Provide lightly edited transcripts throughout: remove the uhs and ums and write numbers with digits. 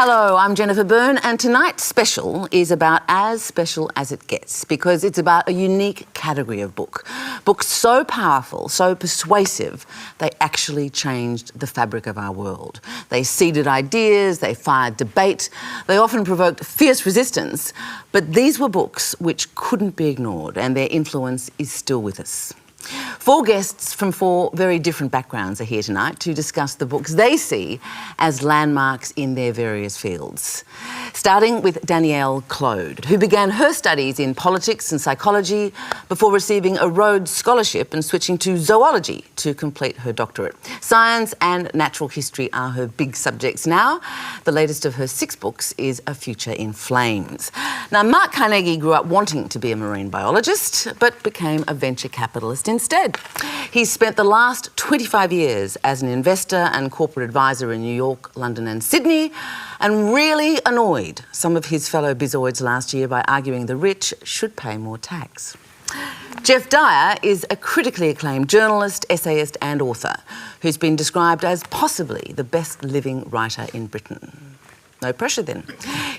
Hello, I'm Jennifer Byrne, and tonight's special is about as special as it gets because it's about a unique category of book. Books so powerful, so persuasive, they actually changed the fabric of our world. They seeded ideas, they fired debate, they often provoked fierce resistance, but these were books which couldn't be ignored, and their influence is still with us. Four guests from four very different backgrounds are here tonight to discuss the books they see as landmarks in their various fields. Starting with Danielle Clode, who began her studies in politics and psychology before receiving a Rhodes Scholarship and switching to zoology to complete her doctorate. Science and natural history are her big subjects now. The latest of her 6 books is A Future in Flames. Now, Mark Carnegie grew up wanting to be a marine biologist, but became a venture capitalist instead. He's spent the last 25 years as an investor and corporate advisor in New York, London and Sydney, and really annoyed some of his fellow bizoids last year by arguing the rich should pay more tax. Geoff Dyer is a critically acclaimed journalist, essayist and author who's been described as possibly the best living writer in Britain. No pressure then.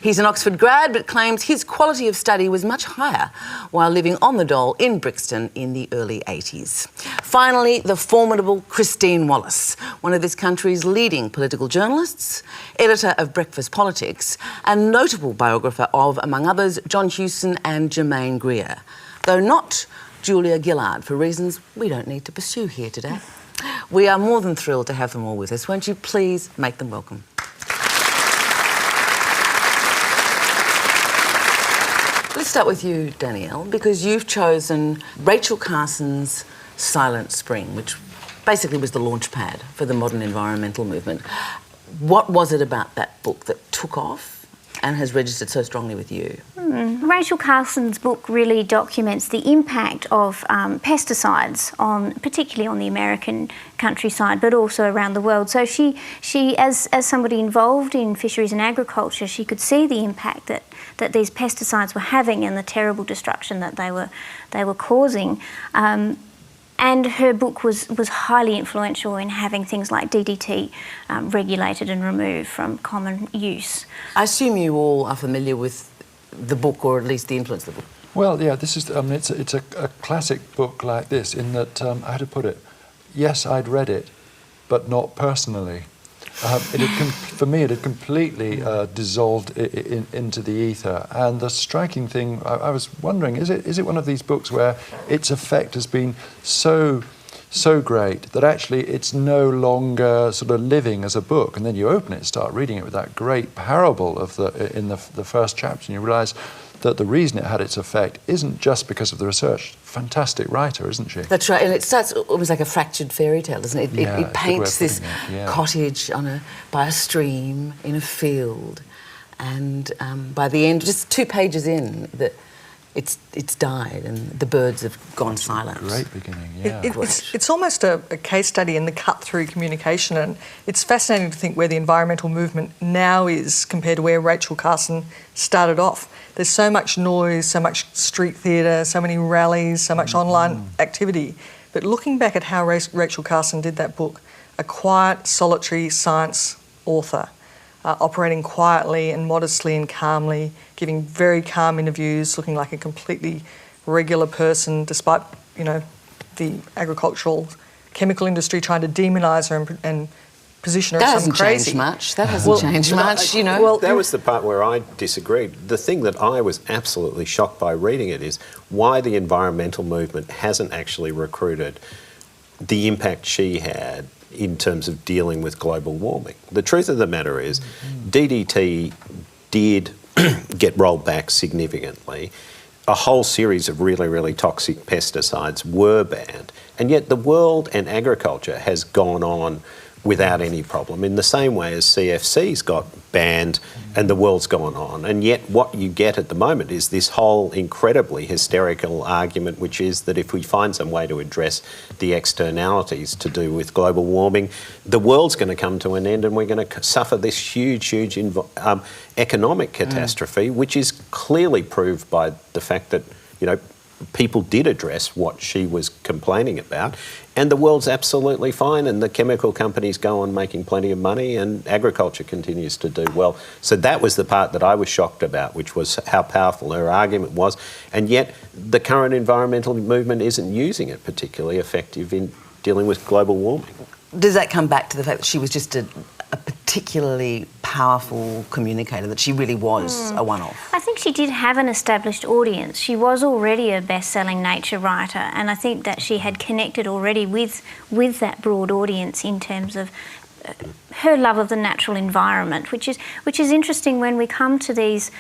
He's an Oxford grad but claims his quality of study was much higher while living on the dole in Brixton in the early 80s. Finally, the formidable Christine Wallace, one of this country's leading political journalists, editor of Breakfast Politics, and notable biographer of, among others, John Hewson and Germaine Greer, though not Julia Gillard for reasons we don't need to pursue here today. We are more than thrilled to have them all with us. Won't you please make them welcome? Let's start with you, Danielle, because you've chosen Rachel Carson's Silent Spring, which basically was the launch pad for the modern environmental movement. What was it about that book that took off and has registered so strongly with you? Rachel Carson's book really documents the impact of pesticides particularly on the American countryside, but also around the world. So she as somebody involved in fisheries and agriculture, she could see the impact that these pesticides were having and the terrible destruction that they were causing. And her book was highly influential in having things like DDT regulated and removed from common use. I assume you all are familiar with the book, or at least the influence of the book. Well, yeah, this is. It's a classic book like this in that how to put it. Yes, I'd read it, but not personally. For me, it had completely dissolved into the ether. And the striking thing, I was wondering, is it one of these books where its effect has been so great that actually it's no longer sort of living as a book, and then you open it, start reading it with that great parable of in the first chapter, and you realise that the reason it had its effect isn't just because of the research. Fantastic writer, isn't she? That's right, and it starts almost like a fractured fairy tale, doesn't it? It paints this cottage by a stream in a field, and by the end, just 2 pages in, that it's died and the birds have gone silent. Great beginning, yeah. It's almost a case study in the cut-through communication, and it's fascinating to think where the environmental movement now is compared to where Rachel Carson started off. There's so much noise, so much street theatre, so many rallies, so much online activity. But looking back at how Rachel Carson did that book, a quiet, solitary science author, operating quietly and modestly and calmly, giving very calm interviews, looking like a completely regular person, despite, the agricultural chemical industry trying to demonise her and position her as some crazy. That hasn't changed much, Well, that was the part where I disagreed. The thing that I was absolutely shocked by reading it is why the environmental movement hasn't actually recruited the impact she had in terms of dealing with global warming. The truth of the matter is DDT did get rolled back significantly. A whole series of really, really toxic pesticides were banned, and yet the world and agriculture has gone on without any problem, in the same way as CFCs got banned and the world's gone on. And yet what you get at the moment is this whole incredibly hysterical argument, which is that if we find some way to address the externalities to do with global warming, the world's going to come to an end and we're going to suffer this huge economic catastrophe, which is clearly proved by the fact that, people did address what she was complaining about, and the world's absolutely fine, and the chemical companies go on making plenty of money, and agriculture continues to do well. So that was the part that I was shocked about, which was how powerful her argument was, and yet the current environmental movement isn't using it particularly effective in dealing with global warming. Does that come back to the fact that she was just a particularly powerful communicator, that she really was a one-off? I think she did have an established audience. She was already a best-selling nature writer, and I think that she had connected already with that broad audience in terms of her love of the natural environment, which is interesting when we come to these.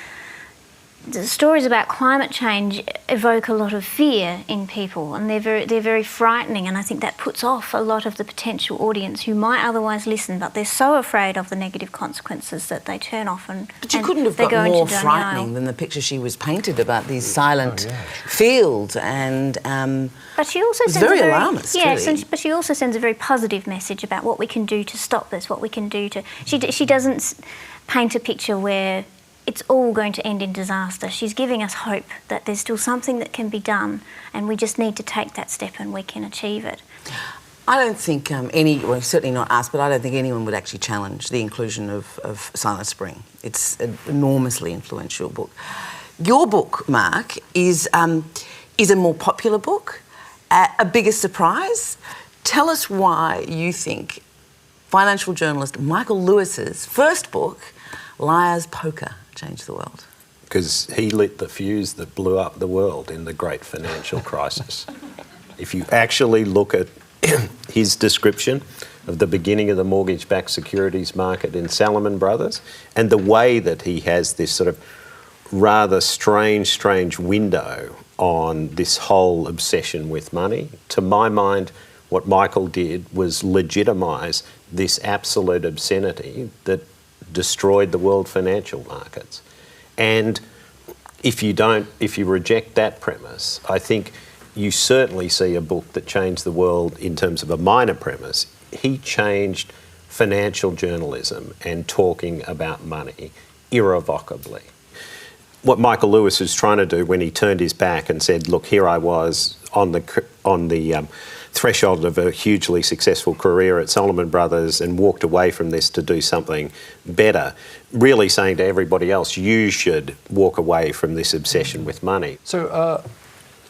The stories about climate change evoke a lot of fear in people, and they're very frightening, and I think that puts off a lot of the potential audience who might otherwise listen, but they're so afraid of the negative consequences that they turn off and But you couldn't have they got go more into denial. frightening than the picture she was painted about these silent fields, and But she also it's sends very a very alarmist, yes, really. but she also sends a very positive message about what we can do to stop this, what we can do to. She doesn't paint a picture where it's all going to end in disaster. She's giving us hope that there's still something that can be done, and we just need to take that step and we can achieve it. I don't think well, certainly not us, but I don't think anyone would actually challenge the inclusion of Silent Spring. It's an enormously influential book. Your book, Mark, is a more popular book, a bigger surprise. Tell us why you think financial journalist Michael Lewis's first book, Liar's Poker, changed the world. Because he lit the fuse that blew up the world in the great financial crisis. If you actually look at his description of the beginning of the mortgage-backed securities market in Salomon Brothers, and the way that he has this sort of rather strange window on this whole obsession with money, to my mind, what Michael did was legitimise this absolute obscenity that destroyed the world financial markets. And if you reject that premise, I think you certainly see a book that changed the world in terms of a minor premise. He changed financial journalism and talking about money irrevocably. What Michael Lewis was trying to do when he turned his back and said, look, here I was on the threshold of a hugely successful career at Salomon Brothers and walked away from this to do something better, really saying to everybody else, you should walk away from this obsession with money. So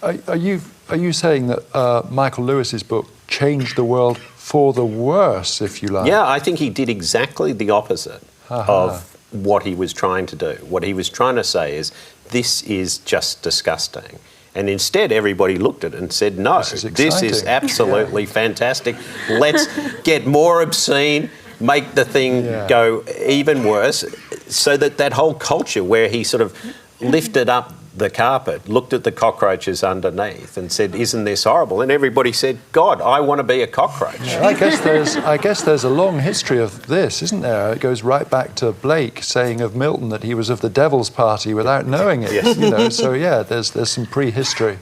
are you saying that Michael Lewis's book changed the world for the worse, if you like? Yeah, I think he did exactly the opposite of what he was trying to do. What he was trying to say is, this is just disgusting. And instead, everybody looked at it and said, no, this is absolutely fantastic. Let's get more obscene, make the thing go even worse, so that whole culture where he sort of lifted up the carpet, looked at the cockroaches underneath and said, isn't this horrible? And everybody said, God, I want to be a cockroach. Yeah, I guess there's a long history of this, isn't there? It goes right back to Blake saying of Milton that he was of the devil's party without knowing it. Yes. You know, so yeah, there's some prehistory.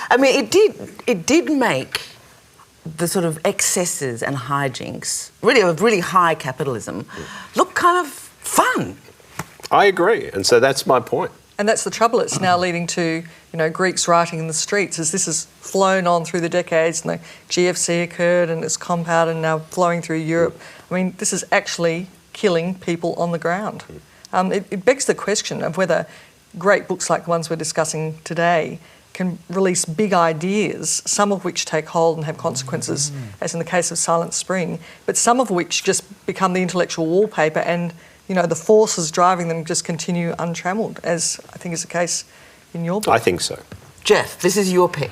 I mean, it did make the sort of excesses and hijinks, really of really high capitalism, look kind of fun. I agree, and so that's my point. And that's the trouble. It's now leading to, Greeks rioting in the streets as this has flown on through the decades, and the GFC occurred and it's compounded and now flowing through Europe. I mean, this is actually killing people on the ground. It begs the question of whether great books like the ones we're discussing today can release big ideas, some of which take hold and have consequences, as in the case of Silent Spring, but some of which just become the intellectual wallpaper and the forces driving them just continue untrammelled, as I think is the case in your book. I think so. Jeff, this is your pick.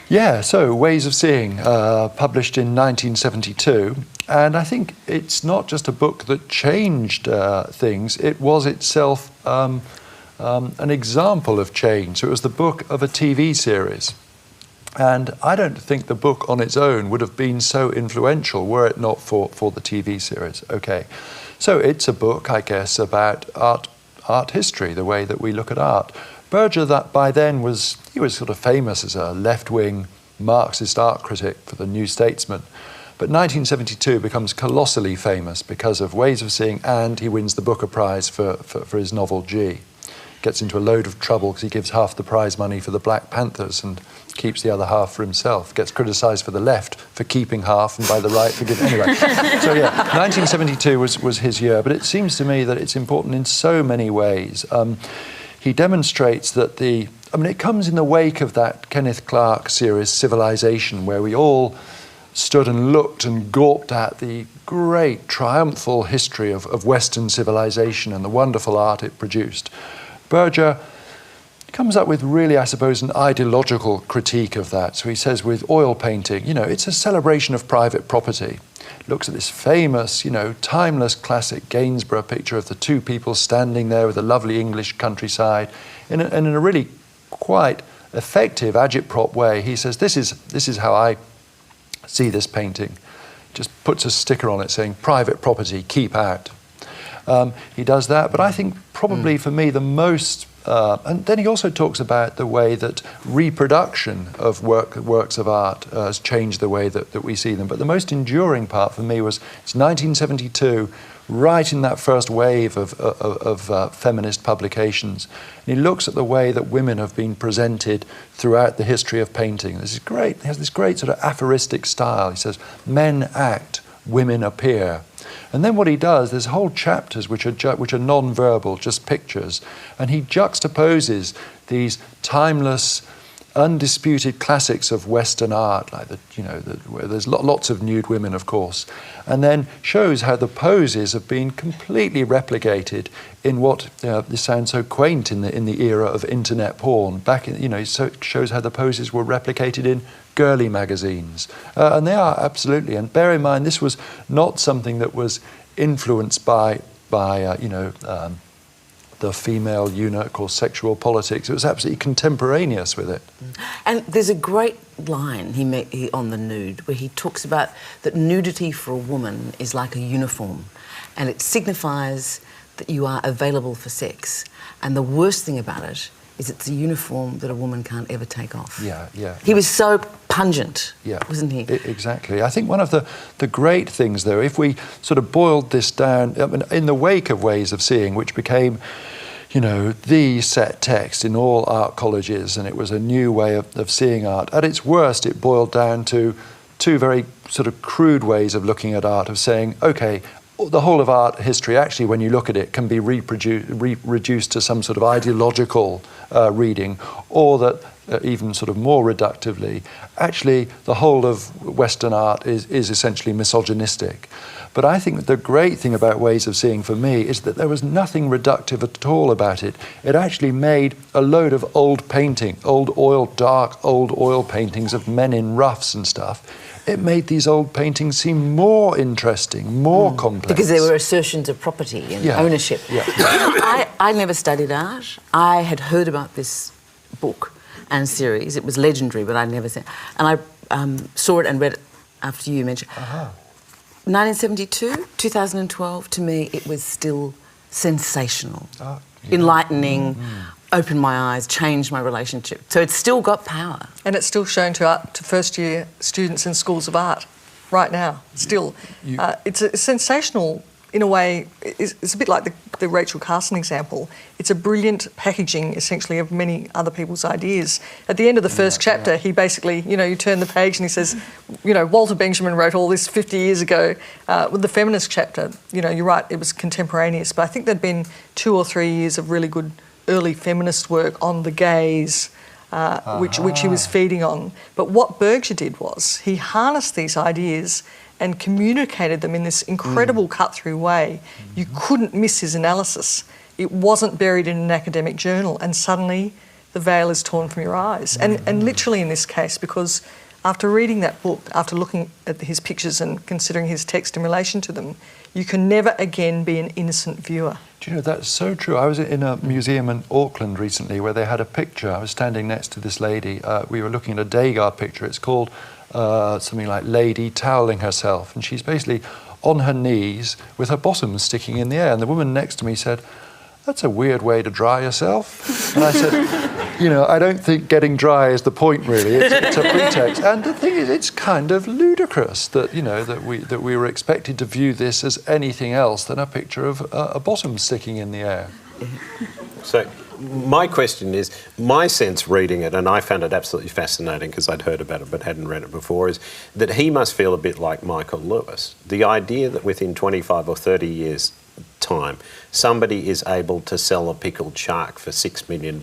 Yeah, so Ways of Seeing, published in 1972. And I think it's not just a book that changed things, it was itself an example of change. So it was the book of a TV series. And I don't think the book on its own would have been so influential were it not for the TV series. Okay. So it's a book, I guess, about art history, the way that we look at art. Berger, that by then he was sort of famous as a left-wing Marxist art critic for the New Statesman. But 1972 becomes colossally famous because of Ways of Seeing, and he wins the Booker Prize for his novel G. gets into a load of trouble because he gives half the prize money for the Black Panthers and keeps the other half for himself. Gets criticised for the left for keeping half and by the right for giving... Anyway, so yeah, 1972 was his year, but it seems to me that it's important in so many ways. He demonstrates that it comes in the wake of that Kenneth Clark series, Civilization, where we all stood and looked and gawped at the great triumphal history of Western civilization and the wonderful art it produced. Berger comes up with really, I suppose, an ideological critique of that. So he says with oil painting, it's a celebration of private property. Looks at this famous, timeless classic Gainsborough picture of the two people standing there with a lovely English countryside in a really quite effective agitprop way. He says, this is how I see this painting. Just puts a sticker on it saying, private property, keep out. He does that, but I think probably for me the most... and then he also talks about the way that reproduction of works of art has changed the way that we see them. But the most enduring part for me was it's 1972, right in that first wave of feminist publications. And he looks at the way that women have been presented throughout the history of painting. This is great. He has this great sort of aphoristic style. He says, men act, women appear. And then what he does, there's whole chapters which are non-verbal, just pictures, and he juxtaposes these timeless, undisputed classics of Western art, like where there's lots of nude women, of course, and then shows how the poses have been completely replicated in what this sounds so quaint in the era of internet porn. So it shows how the poses were replicated in girly magazines, and they are absolutely. And bear in mind, this was not something that was influenced by the female eunuch or sexual politics. It was absolutely contemporaneous with it. And there's a great line he on the nude where he talks about that nudity for a woman is like a uniform, and it signifies that you are available for sex. And the worst thing about it is it's a uniform that a woman can't ever take off. Yeah. He was so pungent, wasn't he? Exactly. I think one of the great things, though, if we sort of boiled this down, in the wake of Ways of Seeing, which became, the set text in all art colleges, and it was a new way of seeing art, at its worst, it boiled down to two very sort of crude ways of looking at art, of saying, okay, the whole of art history, actually, when you look at it, can be reduced to some sort of ideological reading, or that, even sort of more reductively, actually, the whole of Western art is essentially misogynistic. But I think that the great thing about Ways of Seeing for me is that there was nothing reductive at all about it. It actually made a load of dark oil paintings of men in ruffs and stuff. It made these old paintings seem more interesting, more complex. Because there were assertions of property and ownership. Yeah. I never studied art. I had heard about this book and series. It was legendary, but I'd never seen it. And I saw it and read it after you mentioned. 1972, 2012, to me, it was still sensational, enlightening, opened my eyes, changed my relationship. So it's still got power. And it's still shown to first-year students in schools of art right now. Still, it's sensational in a way. It's a bit like the Rachel Carson example. It's a brilliant packaging, essentially, of many other people's ideas. At the end of the first chapter, he basically, you turn the page and he says, Walter Benjamin wrote all this 50 years ago. With the feminist chapter, you're right, it was contemporaneous, but I think there'd been 2 or 3 years of really good early feminist work on the gaze, which he was feeding on. But what Berger did was he harnessed these ideas and communicated them in this incredible cut-through way. You couldn't miss his analysis. It wasn't buried in an academic journal, and suddenly the veil is torn from your eyes. And literally in this case, because after reading that book, after looking at his pictures and considering his text in relation to them, you can never again be an innocent viewer. Do you know, that's so true. I was in a museum in Auckland recently where they had a picture. I was standing next to this lady. We were looking at a Degas picture. It's called something like Lady Toweling Herself. And she's basically on her knees with her bottoms sticking in the air. And the woman next to me said, "That's a weird way to dry yourself." And I said, I don't think getting dry is the point, really. It's a pretext. And the thing is, it's kind of ludicrous that, that we were expected to view this as anything else than a picture of a bottom sticking in the air. So my question is, my sense reading it, and I found it absolutely fascinating because I'd heard about it but hadn't read it before, is that he must feel a bit like Michael Lewis. The idea that within 25 or 30 years' time, somebody is able to sell a pickled shark for $6 million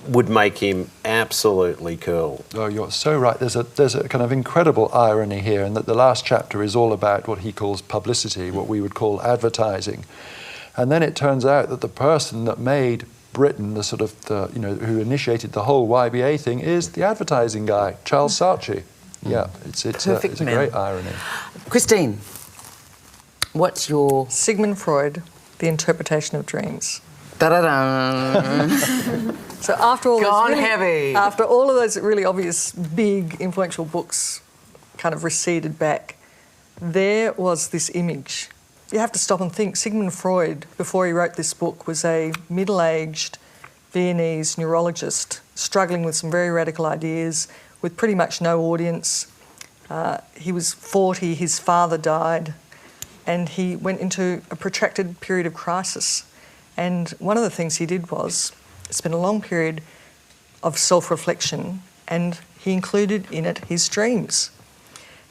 would make him absolutely cool. Oh, you're so right. There's a kind of incredible irony here, in that the last chapter is all about what he calls publicity, what we would call advertising. And then it turns out that the person that made Britain who initiated the whole YBA thing is the advertising guy, Charles Saatchi. Yeah, it's a great irony. Christine, what's your... Sigmund Freud, The Interpretation of Dreams. Da-da-da. So after all, Gone heavy. After all of those really obvious, big, influential books kind of receded back, there was this image. You have to stop and think. Sigmund Freud, before he wrote this book, was a middle-aged Viennese neurologist struggling with some very radical ideas, with pretty much no audience. He was 40, his father died, and he went into a protracted period of crisis. And one of the things he did was spend a long period of self-reflection, and he included in it his dreams.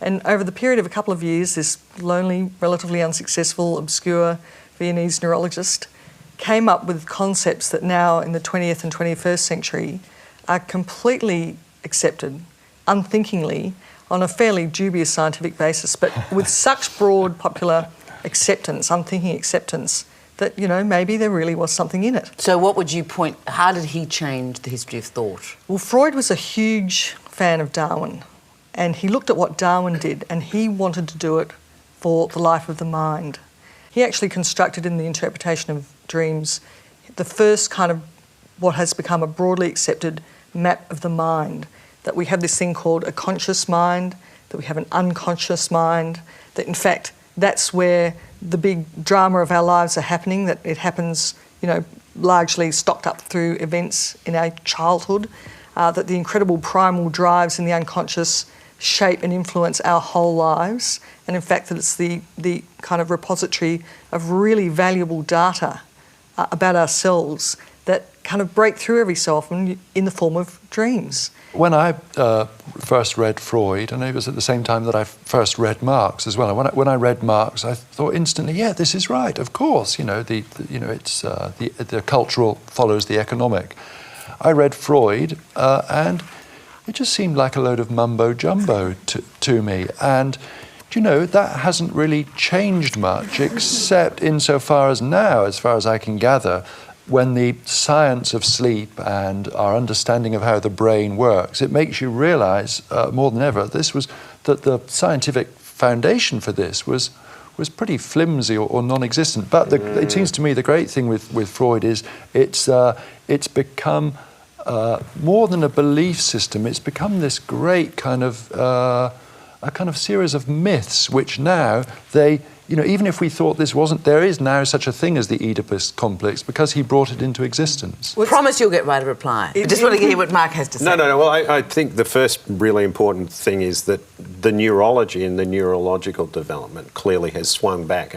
And over the period of a couple of years, this lonely, relatively unsuccessful, obscure Viennese neurologist came up with concepts that now in the 20th and 21st century are completely accepted, unthinkingly, on a fairly dubious scientific basis, but with such broad popular acceptance, unthinking acceptance, that, maybe there really was something in it. So what would you point... How did he change the history of thought? Well, Freud was a huge fan of Darwin, and he looked at what Darwin did, and he wanted to do it for the life of the mind. He actually constructed in The Interpretation of Dreams the first kind of what has become a broadly accepted map of the mind, that we have this thing called a conscious mind, that we have an unconscious mind, that in fact that's where the big drama of our lives are happening, that it happens, largely stocked up through events in our childhood, that the incredible primal drives in the unconscious shape and influence our whole lives, and in fact that it's the kind of repository of really valuable data about ourselves that kind of break through every so often in the form of dreams. When I first read Freud, and it was at the same time that I first read Marx as well. When I read Marx, I thought instantly, yeah, this is right. Of course, the cultural follows the economic. I read Freud, and it just seemed like a load of mumbo jumbo to me. And that hasn't really changed much, except insofar as now, as far as I can gather, when the science of sleep and our understanding of how the brain works, it makes you realise more than ever that the scientific foundation for this was pretty flimsy or non-existent. But it seems to me the great thing with Freud is it's become more than a belief system. It's become this great kind of a kind of series of myths, which now even if we thought this wasn't, there is now such a thing as the Oedipus complex because he brought it into existence. Promise you'll get right a reply. I just want to hear what Mark has to say. No. Well, I think the first really important thing is that the neurology and the neurological development clearly has swung back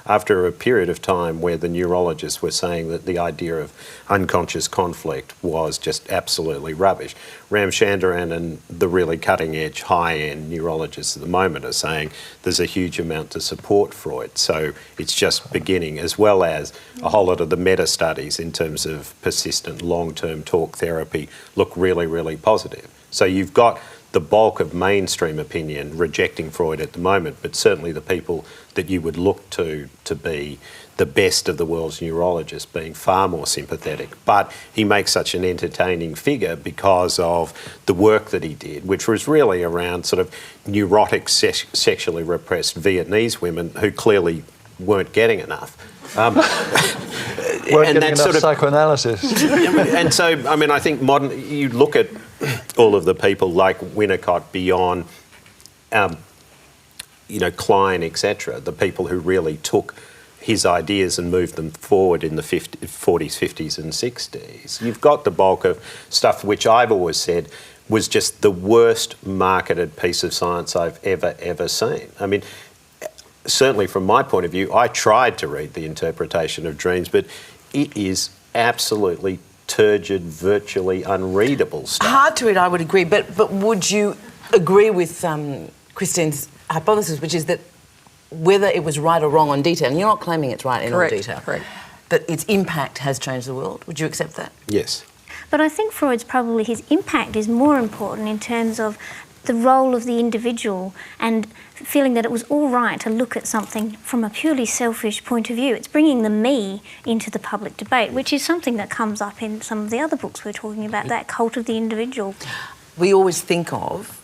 after a period of time where the neurologists were saying that the idea of unconscious conflict was just absolutely rubbish. Ramchandran and the really cutting-edge, high-end neurologists at the moment are saying there's a huge amount to support Freud. So it's just beginning, as well as a whole lot of the meta-studies in terms of persistent long-term talk therapy look really, really positive. So you've got the bulk of mainstream opinion rejecting Freud at the moment, but certainly the people that you would look to be the best of the world's neurologists being far more sympathetic. But he makes such an entertaining figure because of the work that he did, which was really around sort of neurotic, sexually repressed Vietnamese women who clearly weren't getting enough. Weren't getting enough psychoanalysis. And so, I think you look at all of the people like Winnicott, Bion, Klein, etc., the people who really took his ideas and moved them forward in the 40s, 50s and 60s. You've got the bulk of stuff which I've always said was just the worst marketed piece of science I've ever seen. Certainly from my point of view, I tried to read The Interpretation of Dreams, but it is absolutely turgid, virtually unreadable stuff. Hard to read, I would agree, but would you agree with Christine's hypothesis, which is that whether it was right or wrong on detail, and you're not claiming it's right in all detail, Correct. that its impact has changed the world. Would you accept that? Yes. But I think Freud's probably his impact is more important in terms of the role of the individual and feeling that it was all right to look at something from a purely selfish point of view. It's bringing the me into the public debate, which is something that comes up in some of the other books we're talking about, that cult of the individual. We always think of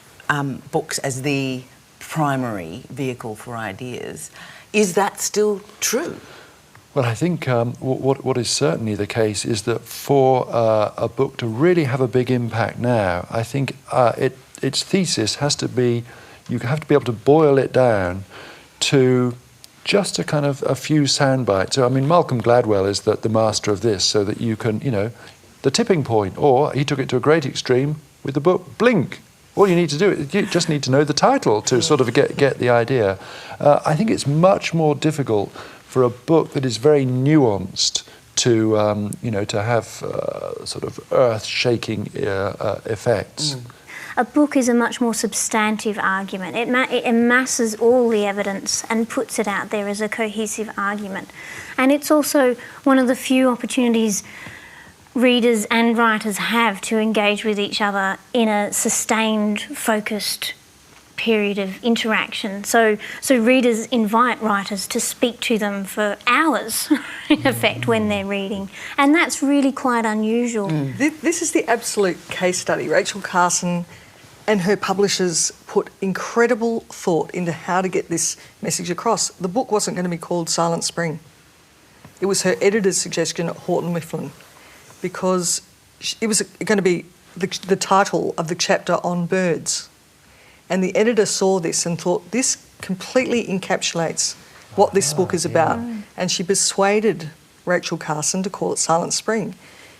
books as the primary vehicle for ideas. Is that still true? Well, I think what is certainly the case is that for a book to really have a big impact now, I think its thesis has to be, you have to be able to boil it down to just a kind of a few sound bites. So, I mean, Malcolm Gladwell is the master of this, so that you can, the tipping point, or he took it to a great extreme with the book Blink. All you need to do, you just need to know the title to sort of get the idea. I think it's much more difficult for a book that is very nuanced to, to have sort of earth-shaking effects. A book is a much more substantive argument. It amasses all the evidence and puts it out there as a cohesive argument. And it's also one of the few opportunities readers and writers have to engage with each other in a sustained, focused period of interaction. So readers invite writers to speak to them for hours, in effect, when they're reading. And that's really quite unusual. This is the absolute case study. Rachel Carson and her publishers put incredible thought into how to get this message across. The book wasn't going to be called Silent Spring. It was her editor's suggestion at Houghton Mifflin, because it was going to be the title of the chapter on birds. And the editor saw this and thought, this completely encapsulates what this book is about. And she persuaded Rachel Carson to call it Silent Spring.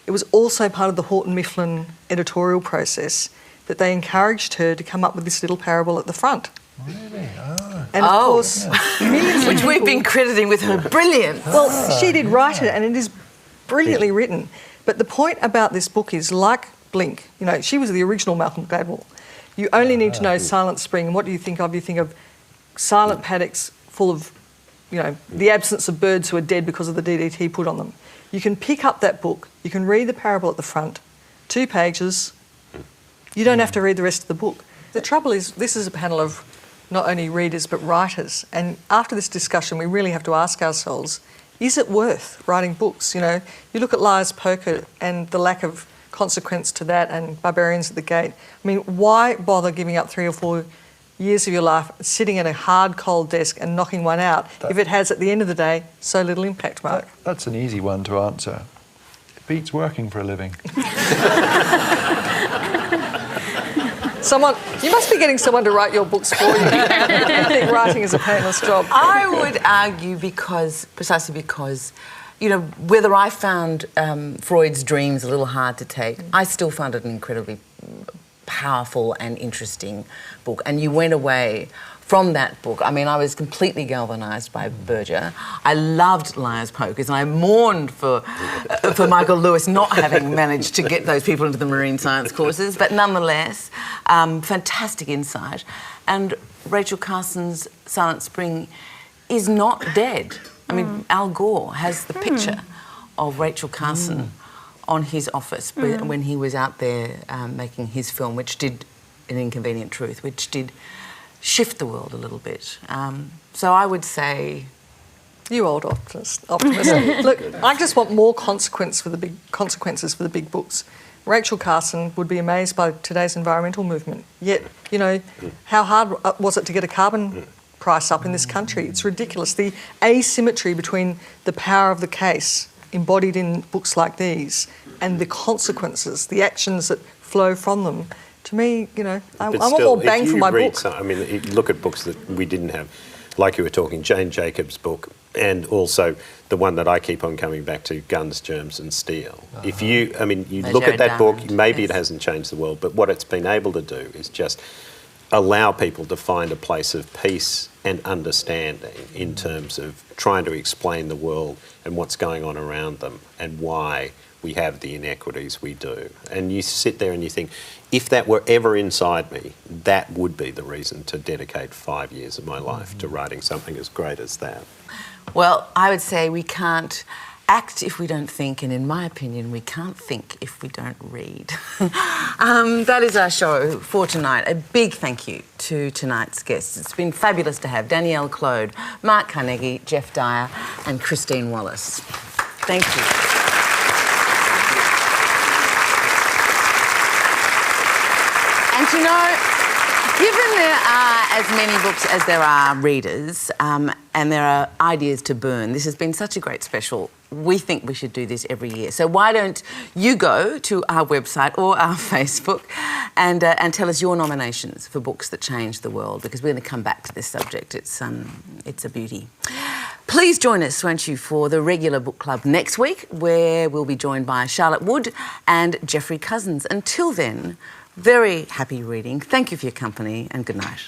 It was also part of the Houghton Mifflin editorial process that they encouraged her to come up with this little parable at the front. Really? And of course, millions of Which we've people- been crediting with her brilliance. Well, she did write it, and it is brilliantly written. But the point about this book is, like Blink, she was the original Malcolm Gladwell. You only need to know Silent Spring. And what do you think of? You think of silent paddocks full of, the absence of birds who are dead because of the DDT put on them. You can pick up that book. You can read the parable at the front, 2 pages. You don't have to read the rest of the book. The trouble is, this is a panel of not only readers but writers. And after this discussion, we really have to ask ourselves, is it worth writing books? You look at Liar's Poker and the lack of consequence to that, and Barbarians at the Gate. I mean, why bother giving up 3 or 4 years of your life sitting at a hard, cold desk and knocking one out if it has, at the end of the day, so little impact, Mark? That's an easy one to answer. It beats working for a living. You must be getting someone to write your books for you. I think writing is a painless job. I would argue precisely because, whether I found Freud's Dreams a little hard to take, I still found it an incredibly powerful and interesting book. And you went away from that book. I mean, I was completely galvanised by Berger. I loved Liar's Pokers, and I mourned for Michael Lewis not having managed to get those people into the marine science courses. But nonetheless, fantastic insight. And Rachel Carson's Silent Spring is not dead. I mean, Al Gore has the picture of Rachel Carson on his office when he was out there making his film, which did An Inconvenient Truth, which did shift the world a little bit. So I would say... You old optimist. Look, I just want more consequences for the big books. Rachel Carson would be amazed by today's environmental movement. Yet, how hard was it to get a carbon price up in this country? It's ridiculous. The asymmetry between the power of the case embodied in books like these and the consequences, the actions that flow from them. To me, I want more bang for my book. You look at books that we didn't have, like you were talking, Jane Jacobs' book, and also the one that I keep on coming back to, Guns, Germs and Steel. If you look at that book, maybe it hasn't changed the world, but what it's been able to do is just allow people to find a place of peace and understanding in terms of trying to explain the world and what's going on around them and why we have the inequities we do. And you sit there and you think, if that were ever inside me, that would be the reason to dedicate 5 years of my life to writing something as great as that. Well, I would say we can't act if we don't think, and in my opinion, we can't think if we don't read. That is our show for tonight. A big thank you to tonight's guests. It's been fabulous to have Danielle Clode, Mark Carnegie, Geoff Dyer and Christine Wallace. Thank you. And you know, given there are as many books as there are readers, and there are ideas to burn, this has been such a great special. We think we should do this every year. So why don't you go to our website or our Facebook and tell us your nominations for books that change the world, because we're going to come back to this subject. It's a beauty. Please join us, won't you, for the regular book club next week, where we'll be joined by Charlotte Wood and Jeffrey Cousins. Until then, very happy reading. Thank you for your company and good night.